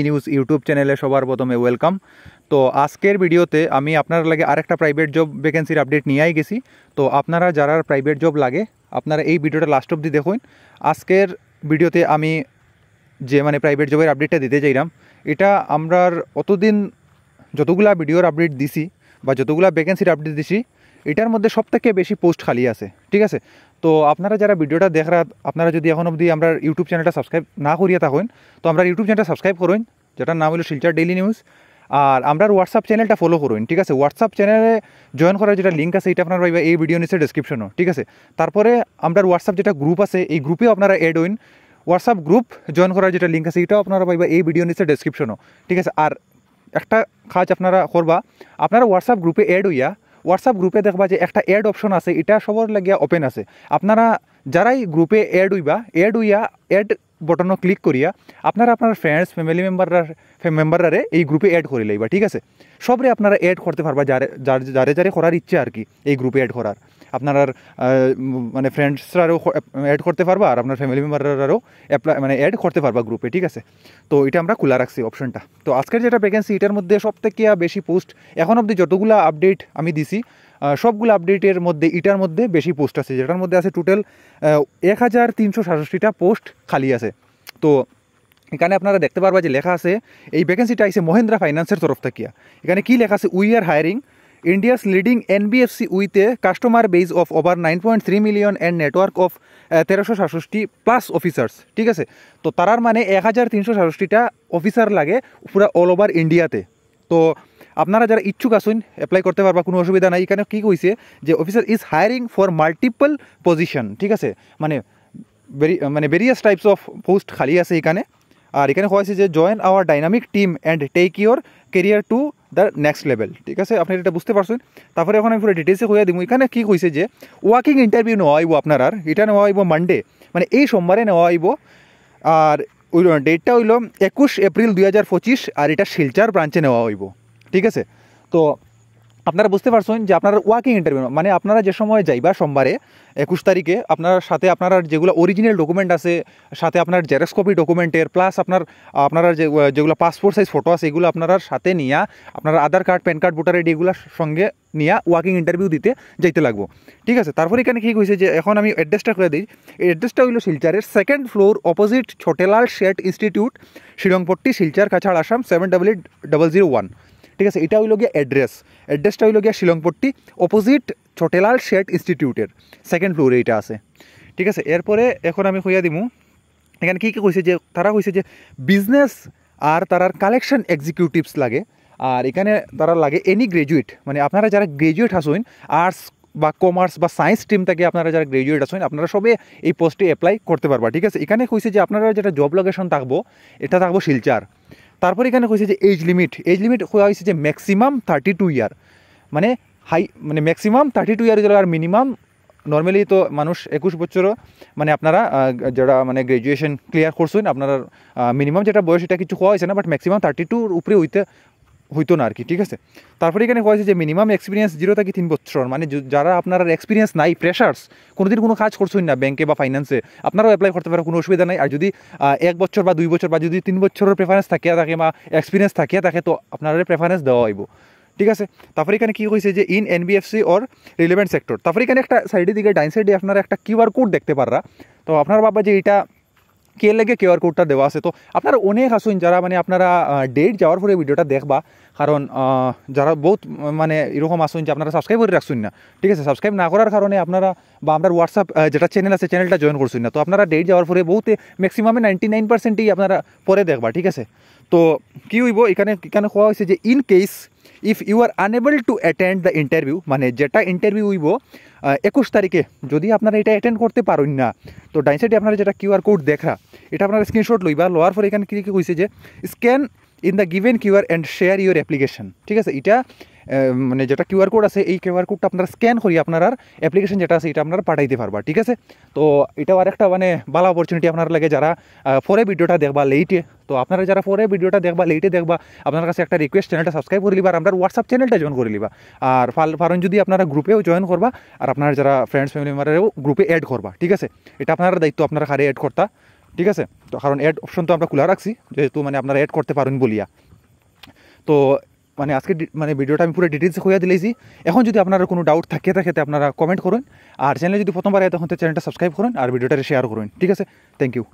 News YouTube চ্যানেলে সবার প্রথমে ওয়েলকাম। তো আজকের ভিডিওতে আমি আপনারা লাগে আরেকটা প্রাইভেট জব ভ্যাকেন্সির আপডেট নিয়েই গেছি। তো আপনারা যারা প্রাইভেট জব লাগে আপনারা এই ভিডিওটা লাস্ট অবধি দেখুন। আজকের ভিডিওতে আমি যে প্রাইভেট জবের আপডেটটা দিতে চাইলাম, এটা আমরার অতদিন যতগুলা ভিডিওর আপডেট দিছি বা যতগুলা ভ্যাকেন্সির আপডেট দিছি এটার মধ্যে সবথেকে বেশি পোস্ট খালি আছে, ঠিক আছে। তো আপনারা যারা ভিডিওটা দেখরা আপনারা যদি এখন অবধি আমরা ইউটিউব চ্যানেলটা সাবস্ক্রাইব না করিয়া থাকুন তো আমরা ইউটিউব চ্যানেলটা সাবস্ক্রাইব করুন, যেটার নাম হলো শিলচর ডেইলি নিউজ। আর আমরা হোয়াটসঅ্যাপ চ্যানেলটা ফলো করুন, ঠিক আছে। হোয়াটসঅ্যাপ চ্যানেলে জয়েন করার যেটা লিঙ্ক আছে এটা আপনারা পাইবা এই ভিডিও নিচে ডেসক্রিপশনও, ঠিক আছে। তারপরে আমরা হোয়াটসঅ্যাপ যেটা গ্রুপ আছে এই গ্রুপেও আপনারা অ্যাড হইন। হোয়াটসঅ্যাপ গ্রুপ জয়েন করার যেটা লিঙ্ক আছে এটাও আপনারা পাইবা এই ভিডিও নিচে ডেসক্রিপশনও, ঠিক আছে। আর একটা কাজ আপনারা করবা, আপনারা হোয়াটসঅ্যাপ গ্রুপে অ্যাড হইয়া হোয়াটসঅ্যাপ গ্রুপে দেখবা যে একটা অ্যাড অপশন আছে, এটা সবার লাগিয়া ওপেন আছে। আপনারা যারাই গ্রুপে অ্যাড হইয়া অ্যাড বটনও ক্লিক করিয়া আপনারা আপনার ফ্রেন্ডস ফ্যামিলি মেম্বাররা এই গ্রুপে অ্যাড করে লইবা, ঠিক আছে। সবরে আপনারা অ্যাড করতে পারবা যারে করার ইচ্ছে আর কি। এই গ্রুপে অ্যাড করার আপনার ফ্রেন্ডসরাও অ্যাড করতে পারবা আর আপনার ফ্যামিলি মেম্বাররাও অ্যাড করতে পারবা গ্রুপে, ঠিক আছে। তো এটা আমরা খোলা রাখছি অপশনটা। তো আজকের যেটা ভ্যাকেন্সি এটার মধ্যে সবথেকে বেশি পোস্ট এখন অবধি যতগুলো আপডেট আমি দিছি সবগুলো আপডেটের মধ্যে এটার মধ্যে বেশি পোস্ট আছে, যেটার মধ্যে আছে টোটাল 1367টা পোস্ট খালি আছে। তো এখানে আপনারা দেখতে পারবা যে লেখা আছে এই ভ্যাকেন্সিটা আইছে মহিন্দ্রা ফাইন্যান্সের তরফ থেকে। এখানে কি লেখা আছে, we are hiring India's leading NBFC with a customer base of over 9.3 million and network of 1367+ officers, ঠিক আছে। তো তারার 1367টা অফিসার লাগে পুরা অল ওভার ইন্ডিয়াতে। তো আপনারা যারা ইচ্ছুক আসুন অ্যাপ্লাই করতে পারবা, কোনো অসুবিধা নাই। এখানে কী কইছে যে officer is hiring for multiple position, ঠিক আছে। ভেরিয়াস টাইপস অফ পোস্ট খালি আছে এখানে। আর এখানে হয়েছে যে join our dynamic team and take your career to the next level, ঠিক আছে। আপনি এটা বুঝতে পারছেন। তারপরে এখন আমি পুরো ডিটেলসে হইয়া দিব। এখানে কী কইছে যে ওয়ার্কিং ইন্টারভিউ নেওয়া হইব আপনার, এটা নেওয়া হইব মানডে, এই সোমবারে নেওয়া হইব। আর ওই ডেটটা হইল 21 এপ্রিল 2025 আর এটা শিলচর ব্রাঞ্চে নেওয়া হইব, ঠিক আছে। তো আপনারা বুঝতে পারছেন যে আপনার ওয়ার্কিং ইন্টারভিউ আপনারা যে সময় যাইবা সোমবারে 21 তারিখে আপনার সাথে আপনার যেগুলো অরিজিনাল ডকুমেন্ট আছে, সাথে আপনার জেরক্স কপি ডকুমেন্টের প্লাস আপনারা যেগুলো পাসপোর্ট সাইজ ফটো আছে এগুলো আপনার সাথে নিয়ে আপনার Aadhaar card PAN card voter ID এগুলোর সঙ্গে নিয়ে ওয়ার্কিং ইন্টারভিউ দিতে যাইতে লাগবো, ঠিক আছে। তারপরে এখানে কী হয়েছে যে এখন আমি অ্যাড্রেসটা করে দিই। এই অ্যাড্রেসটা হইল শিলচরের 2nd ফ্লোর অপোজিট ছোটেলাল শেট ইনস্টিটিউট, শিলংপট্টি, শিলচর, কাছাড়, আসাম 788001, ঠিক আছে। এটা হইল গিয়া অ্যাড্রেসটা হইল গিয়া শিলংপট্টি অপোজিট ছোটেলাল শেট ইনস্টিটিউটের 2nd ফ্লোরে এটা আছে, ঠিক আছে। এরপরে এখন আমি কইয়া দিমু এখানে কী কইছে যে তারা কইছে যে বিজনেস আর তারার কালেকশন এক্সিকিউটিভস লাগে। আর এখানে তারা লাগে এনি গ্রাজুয়েট, আপনারা যারা গ্রাজুয়েট আসুন আর্টস বা কমার্স বা সায়েন্স স্ট্রিম থেকে আপনারা যারা গ্রাজুয়েট আসুন আপনারা সবে এই পোস্টে অ্যাপ্লাই করতে পারবা, ঠিক আছে। এখানে কইছে যে আপনারা যেটা জব লোকেশন থাকবো এটা থাকবো শিলচর। তারপরে এখানে কইছে যে এজ লিমিট হওয়া হয়েছে যে ম্যাক্সিমাম 32 ইয়ার, ম্যাক্সিমাম 32 ইয়ার আর মিনিমাম নর্মালি তো মানুষ 21 বছরও আপনারা যারা গ্র্যাজুয়েশন ক্লিয়ার করছেন আপনারা মিনিমাম যেটা বয়স এটা কিছু হওয়া হয়েছে না, বাট ম্যাক্সিমাম 32-র উপরে হইতো না আর কি, ঠিক আছে। তারপরে এখানে হয়েছে যে মিনিমাম এক্সপিরিয়েন্স 0 থেকে 3 বছর, যারা আপনার এক্সপিরিয়েন্স নাই, ফ্রেশার্স, কোনোদিন কোনো কাজ করছেন না ব্যাংকে বা ফাইন্যান্সে, আপনারাও অ্যাপ্লাই করতে পারেন, কোনো অসুবিধা নাই। আর যদি 1 বছর বা 2 বছর বা যদি 3 বছরের প্রেফারেন্স থাকিয়া থাকে বা এক্সপিরিয়েন্স থাকিয়া থাকে তো আপনারা প্রেফারেন্স দেওয়া হইব, ঠিক আছে। তারপরে এখানে কী হয়েছে যে in NBFC or relevant sector. তারপরে এখানে একটা সাইডের দিকে ডাইন সাইডে আপনারা একটা কিউআর কোড দেখতে পাররা। তো আপনারা ভাববা যে এটা কে লেগে কিউআর কোডটা দেওয়া আছে। তো আপনারা অনেক আসুন যারা আপনারা ডেট যাওয়ার পরে ভিডিওটা দেখবা, কারণ যারা বহুত এরকম আসুন যে আপনারা সাবস্ক্রাইব করে রাখছেন না, ঠিক আছে। সাবস্ক্রাইব না করার কারণে আপনারা বা আপনার হোয়াটসঅ্যাপ যেটা চ্যানেল আছে চ্যানেলটা জয়েন করছেন না। তো আপনারা ডেট যাওয়ার পরে বহুতে ম্যাক্সিমামে 99%ই আপনারা পরে দেখবা, ঠিক আছে। তো কী হইব এখানে হওয়া হয়েছে যে in case if you are unable to attend the interview, যেটা ইন্টারভিউ হইব 21 তারিখে, যদি আপনারা এটা অ্যাটেন্ড করতে পারেন না তো ডাইন সাইডে আপনারা যেটা কিউআর কোড দেখা এটা আপনারা স্ক্রিনশট লইবা। লওয়ার পরে এখানে কী কইছে যে scan in the given QR and share your application, ঠিক আছে। এটা যেটা কিউআর কোড আছে এই কিউআর কোডটা আপনারা স্ক্যান করি আপনার অ্যাপ্লিকেশন যেটা আছে এটা আপনারা পাঠাইতে পারবা, ঠিক আছে। তো এটাও আরেকটা ভালো অপরচুনিটি আপনার লাগে যারা পরে ভিডিওটা দেখবা লেটে। তো আপনারা যারা পরে ভিডিওটা দেখবা লেটে দেখবা আপনার কাছে একটা রিকোয়েস্ট, চ্যানেলটা সাবস্ক্রাইব করে লিবা আর আপনার হোয়াটসঅ্যাপ চ্যানেলটা জয়েন করে লিবা। আর কারণ যদি আপনারা গ্রুপেও জয়েন করবা আর আপনার যারা ফ্রেন্ডস ফ্যামিলি মেম্বারেও গ্রুপে অ্যাড করবা, ঠিক আছে। এটা আপনার দায়িত্ব, আপনারা খারে অ্যাড করতা। ঠিক আছে। তো কারণ অ্যাড অপশন তো আমরা খোলা রাখছি, যেহেতু মানে আপনারা অ্যাড করতে পারেন বলিয়া। তো মানে আজকে মানে ভিডিওটা আমি পুরো ডিটেলসে হইয়া দিলেছি। এখন যদি আপনারা কোনো ডাউট থাকে আপনারা কমেন্ট করুন, আর চ্যানেলে যদি প্রথমবার তখন চ্যানেলটা সাবস্ক্রাইব করুন আর ভিডিওটা শেয়ার করুন। ঠিক আছে, থ্যাংক ইউ।